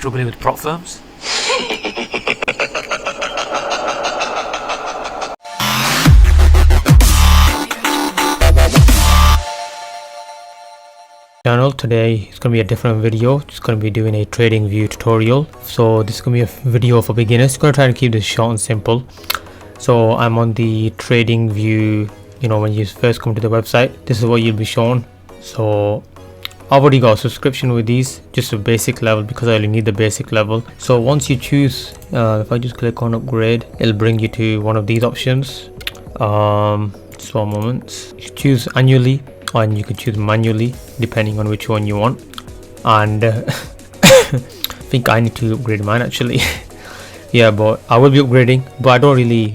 struggling with prop firms? Channel. Today it's going to be a different video. It's going to be doing a TradingView tutorial. So this is going to be a video for beginners. Going to try to keep this short and simple. So I'm on the TradingView. You know, when you first come to the website, this is what you'll be shown. So I've already got a subscription with these, just a basic level, because I only need the basic level. So once you choose, if I just click on upgrade, it'll bring you to one of these options. Just one moment. You choose annually, and you can choose manually depending on which one you want. And I think I need to upgrade mine actually. Yeah, but I will be upgrading, but I don't really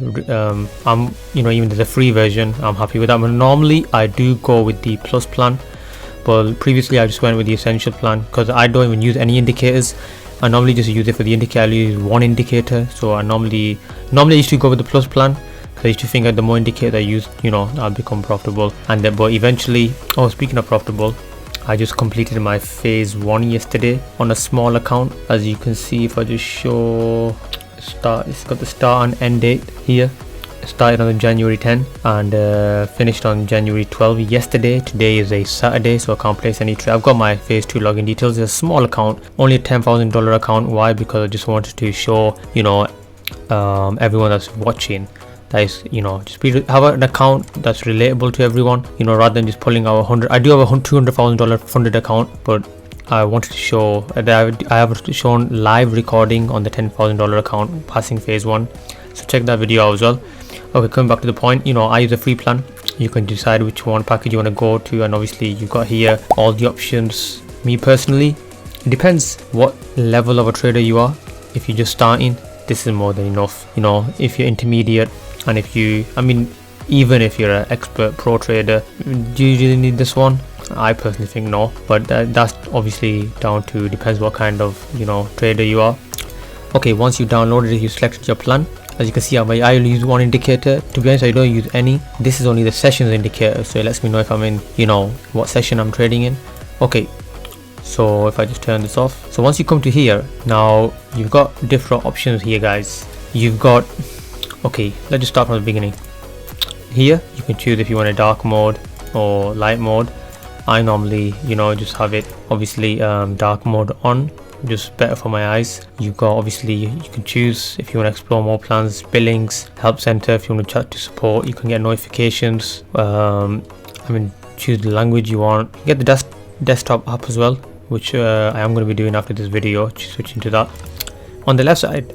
I'm, you know, even the free version, I'm happy with that. But normally I do go with the plus plan, but previously I just went with the essential plan because I don't even use any indicators. I normally just use it for the indicator. I use one indicator. So I normally I used to go with the plus plan because I used to think that the more indicator I use, you know, I'll become profitable. And then, but eventually, oh, speaking of profitable, I just completed my phase 1 yesterday on a small account. As you can see, if I just show start, it's got the start and end date here. It started on January 10 and finished on January 12 yesterday. Today is a Saturday, so I can't place any trade. I've got my phase 2 login details. It's a small account, only a $10,000 account. Why? Because I just wanted to show, you know, everyone that's watching, that is, you know, just have an account that's relatable to everyone, you know, rather than just pulling out 100. I do have a $200,000 funded account, but I wanted to show that I have shown live recording on the $10,000 account passing phase 1. So check that video out as well. Okay, coming back to the point, you know, I use a free plan. You can decide which one package you want to go to, and obviously you've got here all the options. Me personally, it depends what level of a trader you are. If you're just starting, this is more than enough. You know, if you're intermediate, and if you, I mean, even if you're an expert pro trader, do you really need this one? I personally think no, but that's obviously down to, depends what kind of, you know, trader you are. Okay, once you downloaded it, you selected your plan. As you can see, I only use one indicator. To be honest, I don't use any. This is only the sessions indicator, so it lets me know if I'm in, you know, what session I'm trading in. Okay, so if I just turn this off, so once you come to here, now you've got different options here, guys. You've got, okay, let's just start from the beginning. Here you can choose if you want a dark mode or light mode. I normally, you know, just have it obviously dark mode on, just better for my eyes. You've got, obviously, you can choose if you want to explore more plans, billings, help center. If you want to chat to support, you can get notifications. I mean, choose the language you want. You get the desktop app as well, which I am going to be doing after this video, switching to that. On the left side,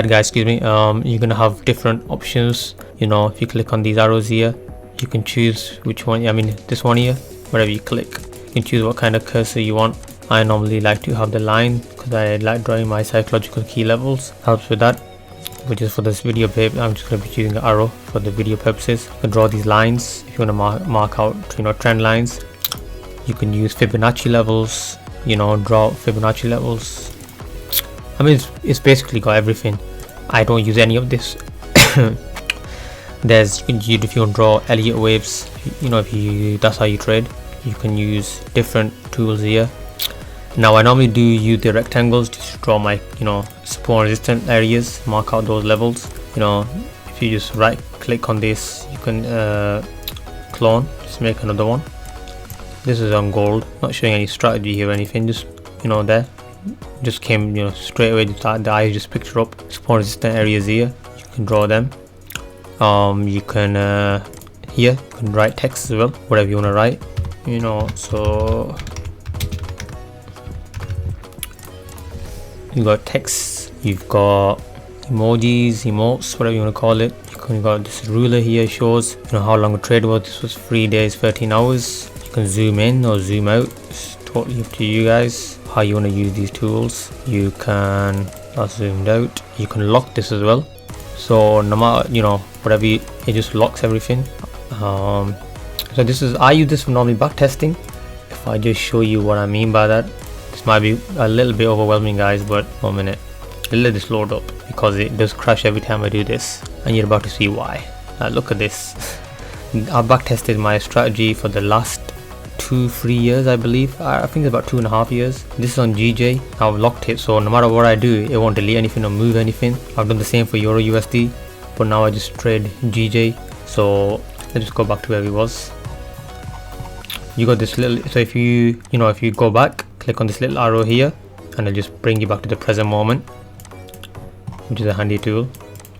guys, excuse me, you're gonna have different options. You know, if you click on these arrows here, you can choose which one. I mean, this one here, wherever you click, you can choose what kind of cursor you want. I normally like to have the line because I like drawing my psychological key levels. Helps with that, which is for this video, babe. I'm just going to be choosing an arrow for the video purposes. You can draw these lines if you want to mark out, you know, trend lines. You can use Fibonacci levels, you know, draw Fibonacci levels. I mean, it's basically got everything. I don't use any of this. There's, if you want to draw Elliott waves, you know, that's how you trade. You can use different tools here. Now I normally do use the rectangles just to draw my, you know, support and resistance areas, mark out those levels. You know, if you just right click on this, you can clone, just make another one. This is on gold, not showing any strategy here or anything, just, you know, there just came, you know, straight away. The eyes just picked it up. Support resistant areas here, you can draw them. You can here you can write text as well, whatever you want to write, you know. So you got text, you've got emojis, emotes, whatever you want to call it. You got this ruler here, shows, you know, how long a trade was. This was 3 days 13 hours. You can zoom in or zoom out, it's totally up to you guys how you want to use these tools. You can, that's zoomed out. You can lock this as well, so no matter, you know, whatever it just locks everything. So this is, I use this for normally back testing. If I just show you what I mean by that, this might be a little bit overwhelming, guys, but 1 minute, let this load up because it does crash every time I do this, and you're about to see why. Look at this. I back tested my strategy for the last 2-3 years, I believe. I think it's about 2.5 years. This is on GJ. I've locked it, so no matter what I do, it won't delete anything or move anything. I've done the same for Euro USD, but now I just trade GJ. So let's just go back to where we was. You got this little, so if you go back, click on this little arrow here, and it'll just bring you back to the present moment, which is a handy tool.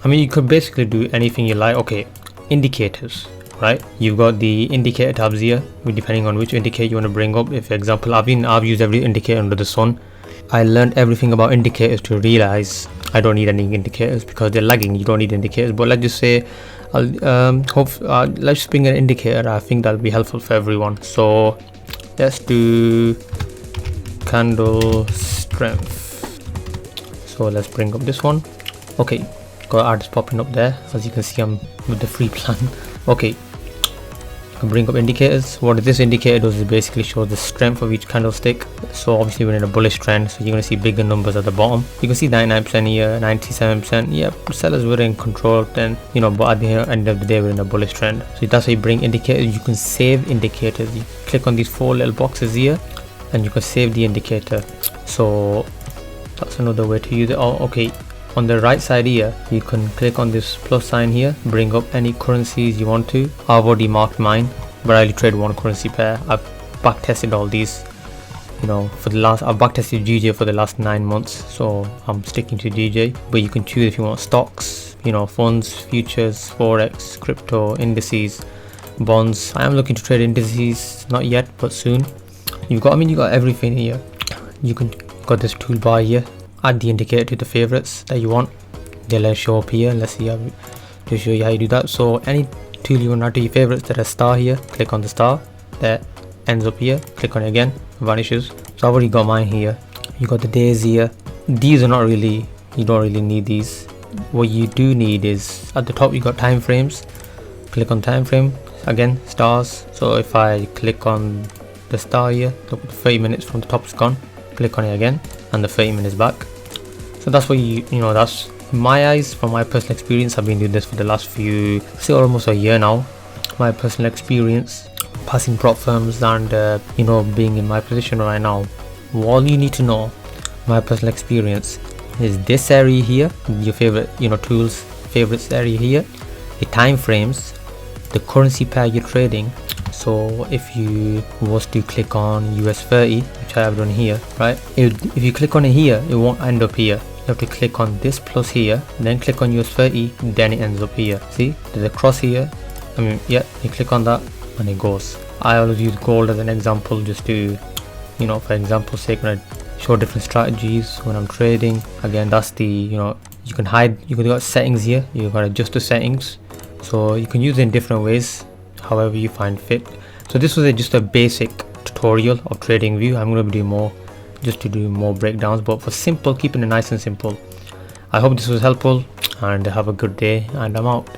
I mean, you could basically do anything you like. Okay, indicators, right? You've got the indicator tabs here, depending on which indicator you want to bring up. If, for example, I've used every indicator under the sun. I learned everything about indicators to realize I don't need any indicators because they're lagging. You don't need indicators. But let's just say, let's just bring an indicator. I think that'll be helpful for everyone. So let's do candle strength. So let's bring up this one. Okay, got ads popping up there. As you can see, I'm with the free plan. Okay, bring up indicators. What this indicator does is basically shows the strength of each candlestick. So obviously we're in a bullish trend, so you're going to see bigger numbers at the bottom. You can see 99% here, 97%. Yeah, sellers were in control then, but at the end of the day we're in a bullish trend. So that's how you bring indicators. You can save indicators. You click on these 4 little boxes here and you can save the indicator. So that's another way to use it. Oh, okay, on the right side here you can click on this plus sign here, bring up any currencies you want to. I've already marked mine, but I only trade one currency pair. I've back tested all these, I've back tested GJ for the last 9 months, so I'm sticking to GJ. But you can choose if you want stocks, funds, futures, forex, crypto, indices, bonds. I am looking to trade indices, not yet, but soon. You got everything here. You got this toolbar here. Add the indicator to the favorites that you want. They'll show up here. Let's see to show you how you do that. So any tool you want to add to your favorites, there's a star here. Click on the star. That ends up here. Click on it again. Vanishes. So I've already got mine here. You got the days here. These are not really, you don't really need these. What you do need is at the top you got time frames. Click on time frame. Again, stars. So if I click on the star here, look, 30 minutes from the top is gone. Click on it again and the 30 minutes back. So that's what that's in my eyes, from my personal experience. I've been doing this for the last say almost a year now. My personal experience passing prop firms and being in my position right now. All you need to know, my personal experience, is this area here, your favorite tools, favorites area here, the time frames, the currency pair you're trading. So if you was to click on US 30, which I have done here, right? If you click on it here, it won't end up here. You have to click on this plus here, then click on US 30, then it ends up here. See, there's a cross here. You click on that and it goes. I always use gold as an example, just to, for example's sake, when I show different strategies when I'm trading. Again, that's the, you can hide, got settings here. You got to adjust the settings. So you can use it in different ways, however you find fit. So this was just a basic tutorial of TradingView. I'm going to be doing more, just to do more breakdowns, but for simple, keeping it nice and simple. I hope this was helpful, and have a good day, and I'm out.